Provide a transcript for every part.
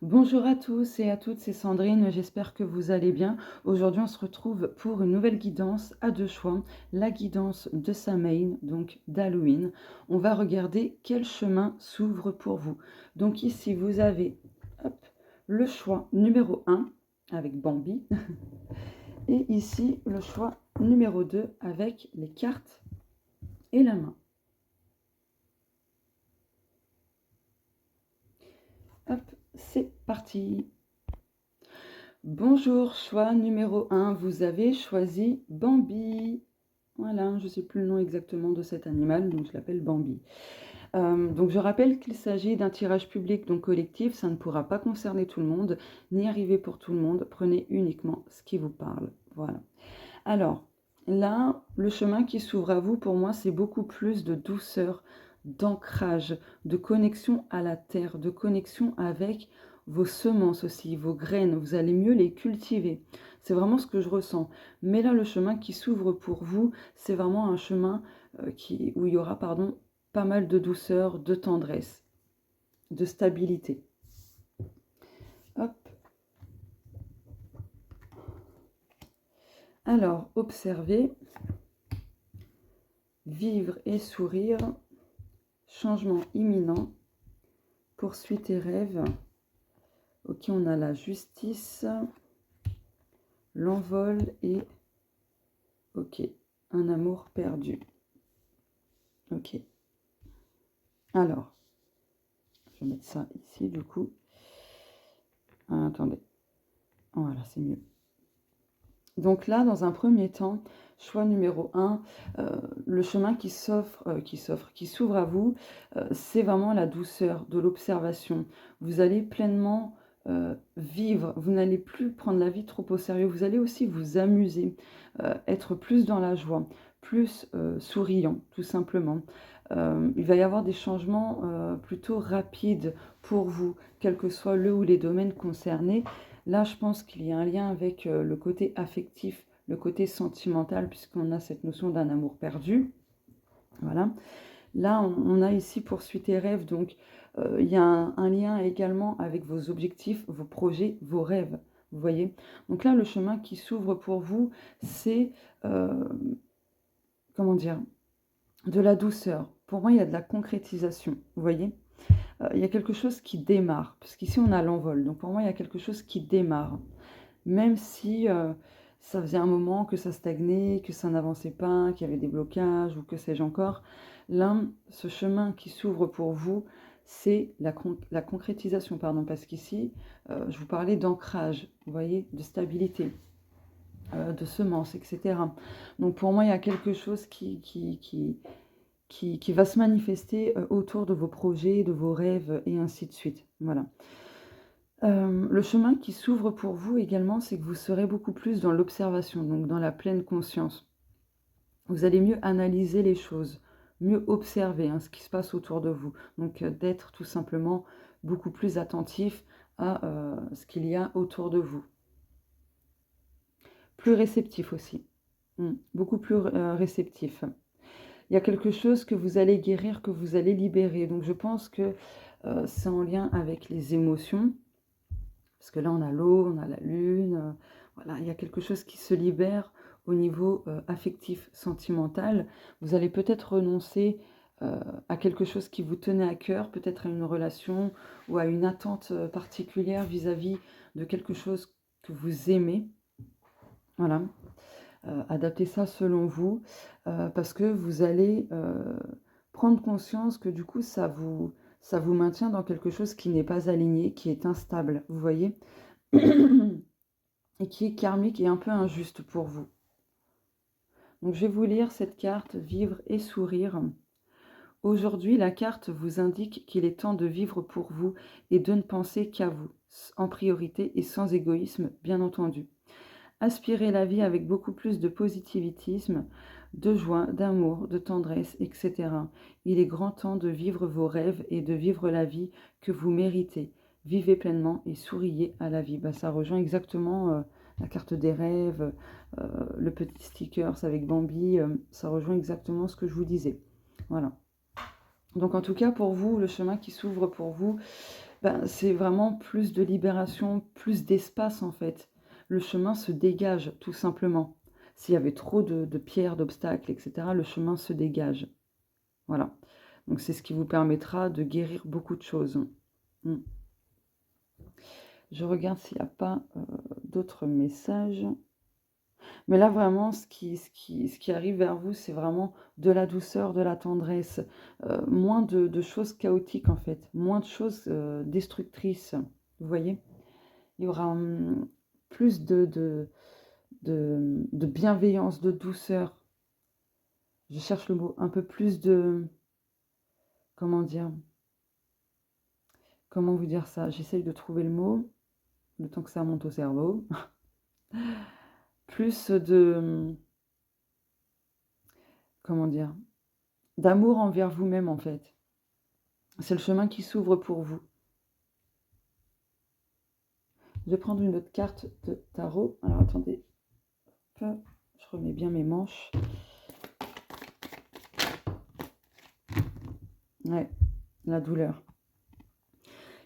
Bonjour à tous et à toutes, c'est Sandrine, j'espère que vous allez bien. Aujourd'hui, on se retrouve pour une nouvelle guidance à deux choix, la guidance de Samhain, donc d'Halloween. On va regarder quel chemin s'ouvre pour vous. Donc ici, vous avez hop, le choix numéro 1 avec Bambi et ici, le choix numéro 2 avec les cartes et la main. Hop, c'est parti. Bonjour, choix numéro 1, vous avez choisi Bambi. Voilà, je ne sais plus le nom exactement de cet animal, donc je l'appelle Bambi. Donc je rappelle qu'il s'agit d'un tirage public, donc collectif, ça ne pourra pas concerner tout le monde, ni arriver pour tout le monde, prenez uniquement ce qui vous parle. Voilà. Alors, là, le chemin qui s'ouvre à vous, pour moi, c'est beaucoup plus de douceur, d'ancrage, de connexion à la terre, de connexion avec vos semences aussi, vos graines. Vous allez mieux les cultiver. C'est vraiment ce que je ressens. Mais là, le chemin qui s'ouvre pour vous, c'est vraiment un chemin où il y aura, pas mal de douceur, de tendresse, de stabilité. Hop. Alors, observez, vivre et sourire. Changement imminent, poursuis tes rêves. Ok, on a la justice, l'envol et ok, un amour perdu. Ok. Alors, je vais mettre ça ici du coup. Ah, attendez. Voilà, c'est mieux. Donc là, dans un premier temps, choix numéro 1, le chemin qui s'ouvre à vous, c'est vraiment la douceur de l'observation. Vous allez pleinement vivre, vous n'allez plus prendre la vie trop au sérieux, vous allez aussi vous amuser, être plus dans la joie, plus souriant, tout simplement. Il va y avoir des changements plutôt rapides pour vous, quel que soit le ou les domaines concernés. Là, je pense qu'il y a un lien avec le côté affectif, le côté sentimental, puisqu'on a cette notion d'un amour perdu. Voilà. Là, on a ici poursuit tes rêves, donc il y a un lien également avec vos objectifs, vos projets, vos rêves. Vous voyez? Donc là, le chemin qui s'ouvre pour vous, c'est, comment dire, de la douceur. Pour moi, il y a de la concrétisation. Vous voyez? Il y a quelque chose qui démarre, parce qu'ici, on a l'envol. Donc pour moi, il y a quelque chose qui démarre. Même si ça faisait un moment que ça stagnait, que ça n'avançait pas, qu'il y avait des blocages ou que sais-je encore, là, ce chemin qui s'ouvre pour vous, c'est la concrétisation, pardon, parce qu'ici, je vous parlais d'ancrage, vous voyez, de stabilité, de semences, etc. Donc pour moi, il y a quelque chose qui va se manifester autour de vos projets, de vos rêves et ainsi de suite. Voilà. Le chemin qui s'ouvre pour vous également, c'est que vous serez beaucoup plus dans l'observation, donc dans la pleine conscience. Vous allez mieux analyser les choses, mieux observer ce qui se passe autour de vous. Donc d'être tout simplement beaucoup plus attentif à ce qu'il y a autour de vous. Plus réceptif aussi, beaucoup plus réceptif. Il y a quelque chose que vous allez guérir, que vous allez libérer. Donc je pense que c'est en lien avec les émotions. Parce que là, on a l'eau, on a la lune, voilà, il y a quelque chose qui se libère au niveau affectif, sentimental. Vous allez peut-être renoncer à quelque chose qui vous tenait à cœur, peut-être à une relation ou à une attente particulière vis-à-vis de quelque chose que vous aimez. Voilà, adaptez ça selon vous, parce que vous allez prendre conscience que du coup, ça vous maintient dans quelque chose qui n'est pas aligné, qui est instable, vous voyez et qui est karmique et un peu injuste pour vous. Donc je vais vous lire cette carte, vivre et sourire. Aujourd'hui, la carte vous indique qu'il est temps de vivre pour vous et de ne penser qu'à vous, en priorité et sans égoïsme, bien entendu. Aspirez la vie avec beaucoup plus de positivisme, de joie, d'amour, de tendresse, etc. Il est grand temps de vivre vos rêves et de vivre la vie que vous méritez. Vivez pleinement et souriez à la vie. Ça rejoint exactement la carte des rêves, le petit sticker avec Bambi, ça rejoint exactement ce que je vous disais. Voilà. Donc en tout cas pour vous, le chemin qui s'ouvre pour vous, Ben, c'est vraiment plus de libération, plus d'espace en fait. Le chemin se dégage tout simplement. S'il y avait trop de pierres, d'obstacles, etc., le chemin se dégage. Voilà. Donc c'est ce qui vous permettra de guérir beaucoup de choses. Mm. Je regarde s'il n'y a pas d'autres messages. Mais là, vraiment, ce qui arrive vers vous, c'est vraiment de la douceur, de la tendresse, moins de choses chaotiques, en fait, moins de choses destructrices. Vous voyez? Il y aura plus de bienveillance, de douceur. Je cherche le mot, un peu plus de... Comment dire? Comment vous dire ça? J'essaye de trouver le mot, le temps que ça monte au cerveau. Plus de... Comment dire? D'amour envers vous-même, en fait. C'est le chemin qui s'ouvre pour vous. Je vais prendre une autre carte de tarot. Alors, attendez. Hop, je remets bien mes manches. Ouais, la douleur.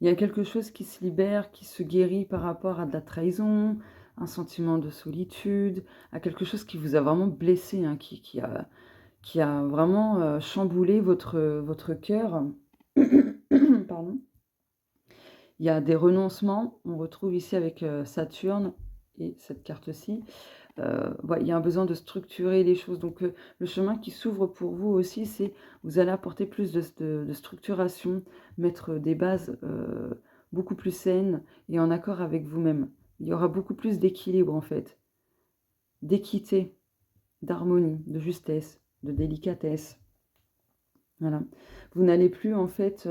Il y a quelque chose qui se libère, qui se guérit par rapport à de la trahison, un sentiment de solitude, à quelque chose qui vous a vraiment blessé, hein, qui a vraiment chamboulé votre cœur. Pardon. Il y a des renoncements, on retrouve ici avec Saturne et cette carte-ci. Ouais, il y a un besoin de structurer les choses. Donc le chemin qui s'ouvre pour vous aussi, c'est vous allez apporter plus de structuration, mettre des bases beaucoup plus saines et en accord avec vous-même. Il y aura beaucoup plus d'équilibre en fait, d'équité, d'harmonie, de justesse, de délicatesse. Voilà. Vous n'allez plus en fait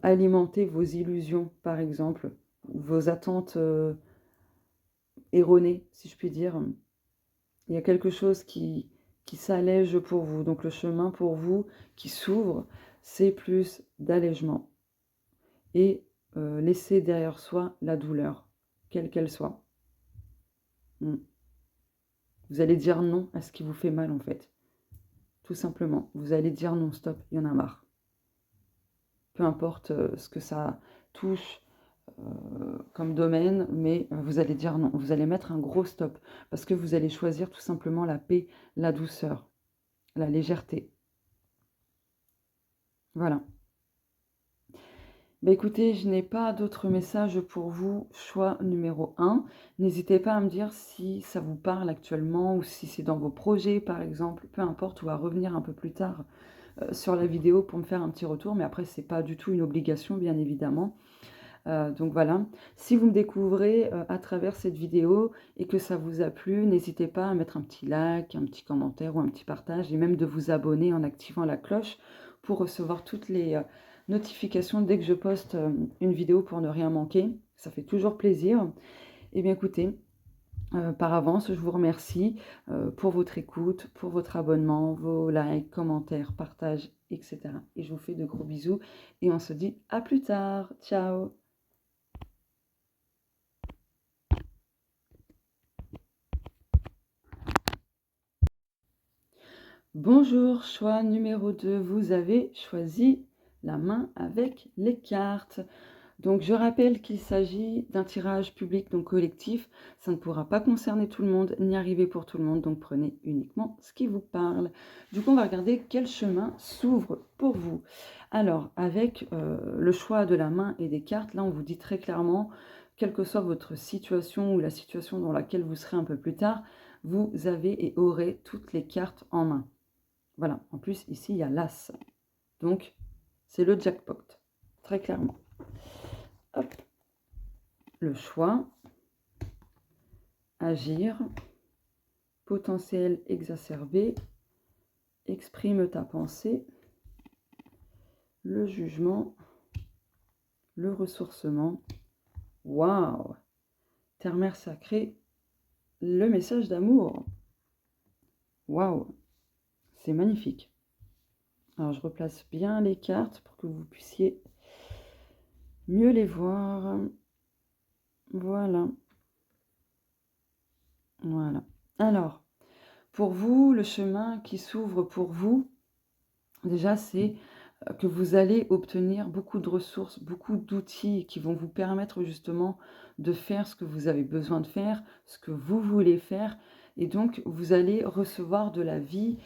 alimenter vos illusions, par exemple, vos attentes erronées, si je puis dire. Il y a quelque chose qui s'allège pour vous. Donc le chemin pour vous qui s'ouvre, c'est plus d'allègement. Et laisser derrière soi la douleur, quelle qu'elle soit. Vous allez dire non à ce qui vous fait mal en fait. Tout simplement. Vous allez dire non, stop, il y en a marre. Peu importe ce que ça touche comme domaine, mais vous allez dire non. Vous allez mettre un gros stop. Parce que vous allez choisir tout simplement la paix, la douceur, la légèreté. Voilà. Bah écoutez, je n'ai pas d'autres messages pour vous. Choix numéro 1. N'hésitez pas à me dire si ça vous parle actuellement ou si c'est dans vos projets par exemple, peu importe, ou à revenir un peu plus tard sur la vidéo pour me faire un petit retour. Mais après, c'est pas du tout une obligation, bien évidemment. Donc voilà, si vous me découvrez à travers cette vidéo et que ça vous a plu, n'hésitez pas à mettre un petit like, un petit commentaire ou un petit partage et même de vous abonner en activant la cloche pour recevoir toutes les notifications dès que je poste une vidéo pour ne rien manquer. Ça fait toujours plaisir. Et bien écoutez, par avance, je vous remercie pour votre écoute, pour votre abonnement, vos likes, commentaires, partages, etc. Et je vous fais de gros bisous et on se dit à plus tard. Ciao! Bonjour, choix numéro 2, vous avez choisi la main avec les cartes. Donc je rappelle qu'il s'agit d'un tirage public, donc collectif. Ça ne pourra pas concerner tout le monde, ni arriver pour tout le monde, donc prenez uniquement ce qui vous parle. Du coup, on va regarder quel chemin s'ouvre pour vous. Alors, avec le choix de la main et des cartes, là on vous dit très clairement, quelle que soit votre situation ou la situation dans laquelle vous serez un peu plus tard, vous avez et aurez toutes les cartes en main. Voilà, en plus, ici, il y a l'As. Donc, c'est le jackpot, très clairement. Hop. Le choix, agir, potentiel exacerbé, exprime ta pensée, le jugement, le ressourcement. Waouh! Terre-mère sacrée, le message d'amour. Waouh! C'est magnifique. Alors, je replace bien les cartes pour que vous puissiez mieux les voir. Voilà. Voilà. Alors, pour vous, le chemin qui s'ouvre pour vous, déjà, c'est que vous allez obtenir beaucoup de ressources, beaucoup d'outils qui vont vous permettre justement de faire ce que vous avez besoin de faire, ce que vous voulez faire. Et donc, vous allez recevoir de la vie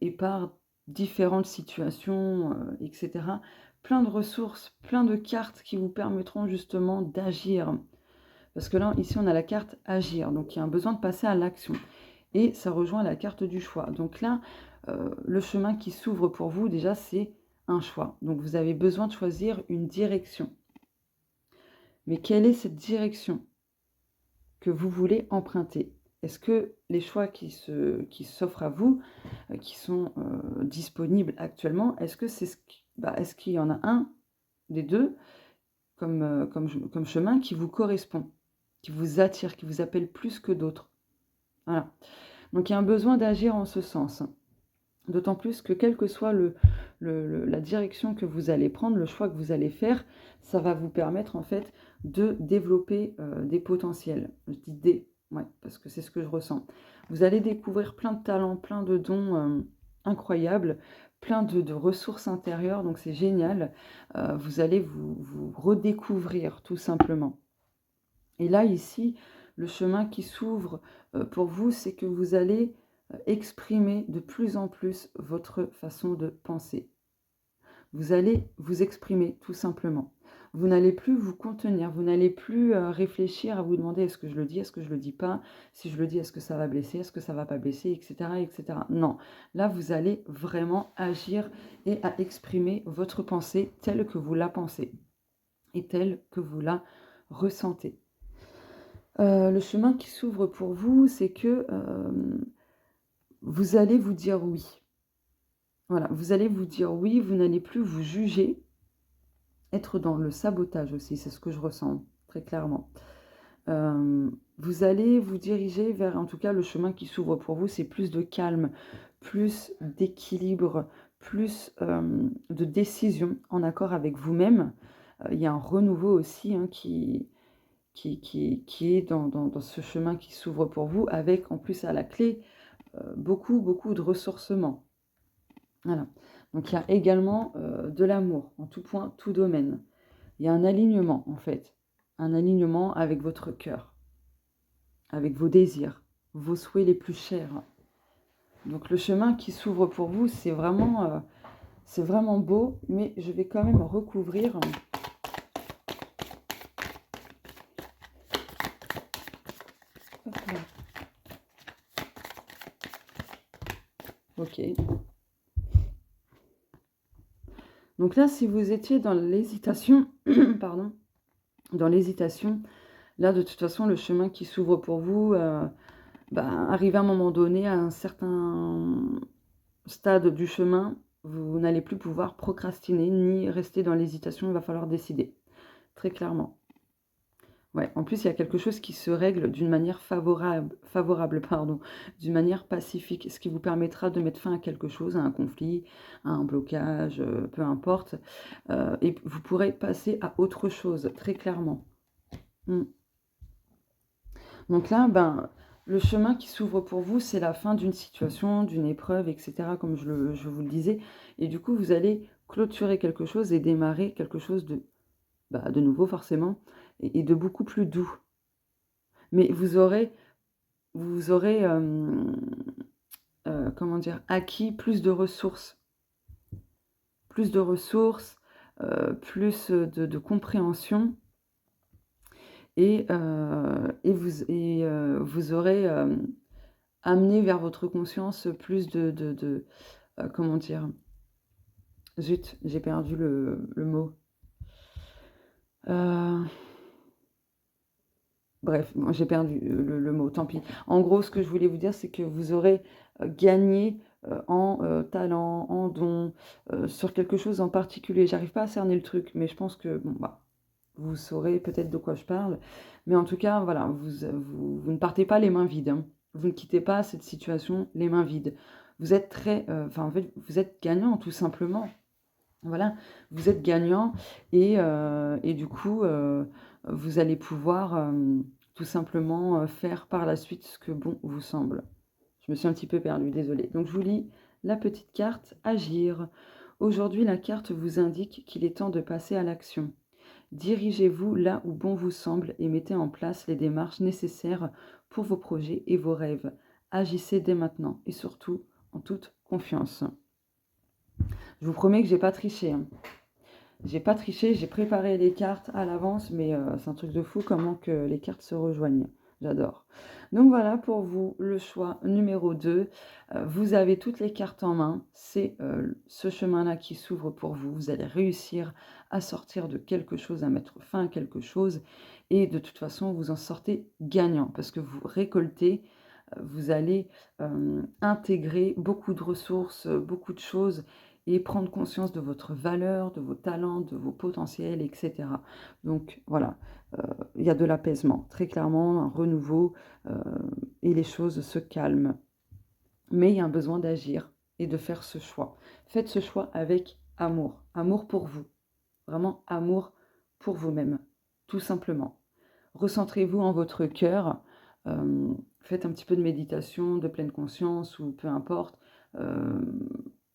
et par différentes situations, etc. Plein de ressources, plein de cartes qui vous permettront justement d'agir. Parce que là, ici, on a la carte agir. Donc, il y a un besoin de passer à l'action. Et ça rejoint la carte du choix. Donc là, le chemin qui s'ouvre pour vous, déjà, c'est un choix. Donc, vous avez besoin de choisir une direction. Mais quelle est cette direction que vous voulez emprunter? Est-ce que les choix qui s'offrent à vous, qui sont disponibles actuellement, est-ce que est-ce qu'il y en a un des deux comme chemin qui vous correspond, qui vous attire, qui vous appelle plus que d'autres? Voilà. Donc il y a un besoin d'agir en ce sens. D'autant plus que quelle que soit la direction que vous allez prendre, le choix que vous allez faire, ça va vous permettre en fait de développer des potentiels. Je dis des, ouais, parce que c'est ce que je ressens. Vous allez découvrir plein de talents, plein de dons incroyables, plein de ressources intérieures, donc c'est génial. Vous allez vous redécouvrir tout simplement. Et là, ici, le chemin qui s'ouvre pour vous, c'est que vous allez exprimer de plus en plus votre façon de penser. Vous allez vous exprimer tout simplement. Vous n'allez plus vous contenir, vous n'allez plus réfléchir à vous demander est-ce que je le dis, est-ce que je le dis pas, si je le dis est-ce que ça va blesser, est-ce que ça va pas blesser, etc., etc. Non, là vous allez vraiment agir et à exprimer votre pensée telle que vous la pensez et telle que vous la ressentez. Le chemin qui s'ouvre pour vous, c'est que vous allez vous dire oui. Voilà, vous allez vous dire oui, vous n'allez plus vous juger, être dans le sabotage aussi, c'est ce que je ressens très clairement. Vous allez vous diriger vers, en tout cas, le chemin qui s'ouvre pour vous, c'est plus de calme, plus d'équilibre, plus de décision en accord avec vous-même. Il y a un renouveau aussi qui est dans ce chemin qui s'ouvre pour vous, avec en plus à la clé beaucoup de ressourcement. Voilà. Donc il y a également de l'amour en tout point, tout domaine. Il y a un alignement en fait, un alignement avec votre cœur, avec vos désirs, vos souhaits les plus chers. Donc le chemin qui s'ouvre pour vous, c'est vraiment beau, mais je vais quand même recouvrir. Hop là. Ok. Donc là, si vous étiez dans l'hésitation, pardon, là, de toute façon, le chemin qui s'ouvre pour vous, arrivé à un moment donné, à un certain stade du chemin, vous n'allez plus pouvoir procrastiner ni rester dans l'hésitation, il va falloir décider, très clairement. Ouais, en plus, il y a quelque chose qui se règle d'une manière favorable, d'une manière pacifique, ce qui vous permettra de mettre fin à quelque chose, à un conflit, à un blocage, peu importe. Et vous pourrez passer à autre chose, très clairement. Donc là, le chemin qui s'ouvre pour vous, c'est la fin d'une situation, d'une épreuve, etc., comme je vous le disais. Et du coup, vous allez clôturer quelque chose et démarrer quelque chose de nouveau, forcément, et de beaucoup plus doux. Mais vous aurez comment dire, acquis plus de ressources. Plus de ressources, plus de compréhension. Et vous aurez amené vers votre conscience plus comment dire, zut, j'ai perdu le mot. Bref, bon, j'ai perdu le mot, tant pis. En gros, ce que je voulais vous dire, c'est que vous aurez gagné en talent, en don, sur quelque chose en particulier. J'arrive pas à cerner le truc, mais je pense que vous saurez peut-être de quoi je parle. Mais en tout cas, voilà, vous ne partez pas les mains vides. Hein. Vous ne quittez pas cette situation les mains vides. Vous êtes en fait, vous êtes gagnant, tout simplement. Voilà, vous êtes gagnant et du coup, vous allez pouvoir tout simplement faire par la suite ce que bon vous semble. Je me suis un petit peu perdue, désolée. Donc je vous lis la petite carte agir. Aujourd'hui, la carte vous indique qu'il est temps de passer à l'action. Dirigez-vous là où bon vous semble et mettez en place les démarches nécessaires pour vos projets et vos rêves. Agissez dès maintenant et surtout en toute confiance. Je vous promets que j'ai pas triché, hein. J'ai pas triché, j'ai préparé les cartes à l'avance, mais c'est un truc de fou comment que les cartes se rejoignent. J'adore. Donc voilà pour vous le choix numéro 2. Vous avez toutes les cartes en main. C'est ce chemin-là qui s'ouvre pour vous. Vous allez réussir à sortir de quelque chose, à mettre fin à quelque chose. Et de toute façon, vous en sortez gagnant parce que vous récoltez, vous allez intégrer beaucoup de ressources, beaucoup de choses et prendre conscience de votre valeur, de vos talents, de vos potentiels, etc. Donc voilà, il y a de l'apaisement, très clairement, un renouveau, et les choses se calment. Mais il y a un besoin d'agir et de faire ce choix. Faites ce choix avec amour, amour pour vous, vraiment amour pour vous-même, tout simplement. Recentrez-vous en votre cœur, faites un petit peu de méditation, de pleine conscience ou peu importe.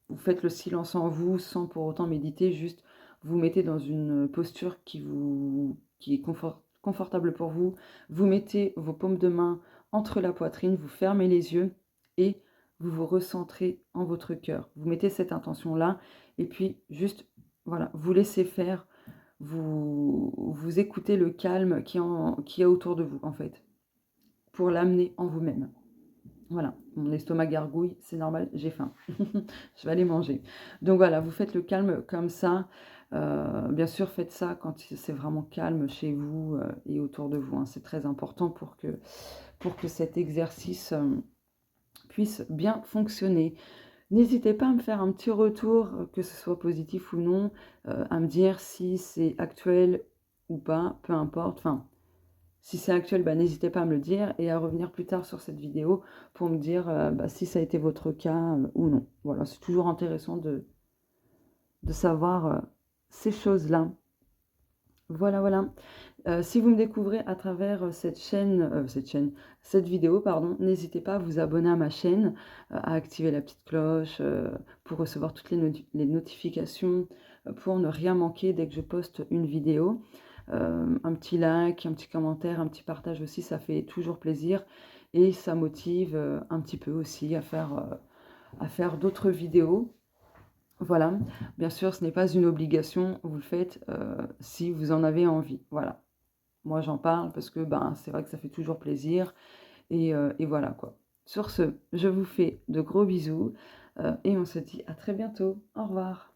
Vous faites le silence en vous sans pour autant méditer, juste vous mettez dans une posture qui est confortable pour vous. Vous mettez vos paumes de main entre la poitrine, vous fermez les yeux et vous vous recentrez en votre cœur. Vous mettez cette intention-là et puis juste, voilà, vous laissez faire, vous écoutez le calme qui est autour de vous, en fait, pour l'amener en vous-même. Voilà, mon estomac gargouille, c'est normal, j'ai faim. Je vais aller manger. Donc voilà, vous faites le calme comme ça. Bien sûr, faites ça quand c'est vraiment calme chez vous et autour de vous, hein. C'est très important pour que cet exercice puisse bien fonctionner. N'hésitez pas à me faire un petit retour, que ce soit positif ou non, à me dire si c'est actuel ou pas, peu importe. Enfin, si c'est actuel, bah, n'hésitez pas à me le dire et à revenir plus tard sur cette vidéo pour me dire bah, si ça a été votre cas ou non. Voilà, c'est toujours intéressant de savoir ces choses-là. Voilà, voilà. Si vous me découvrez à travers cette vidéo, pardon, n'hésitez pas à vous abonner à ma chaîne, à activer la petite cloche pour recevoir toutes les notifications, pour ne rien manquer dès que je poste une vidéo. Un petit like, un petit commentaire, un petit partage aussi, ça fait toujours plaisir et ça motive un petit peu aussi à faire d'autres vidéos. Voilà, bien sûr, ce n'est pas une obligation, vous le faites si vous en avez envie. Voilà, moi j'en parle parce que ben, c'est vrai que ça fait toujours plaisir et voilà quoi. Sur ce, je vous fais de gros bisous et on se dit à très bientôt. Au revoir.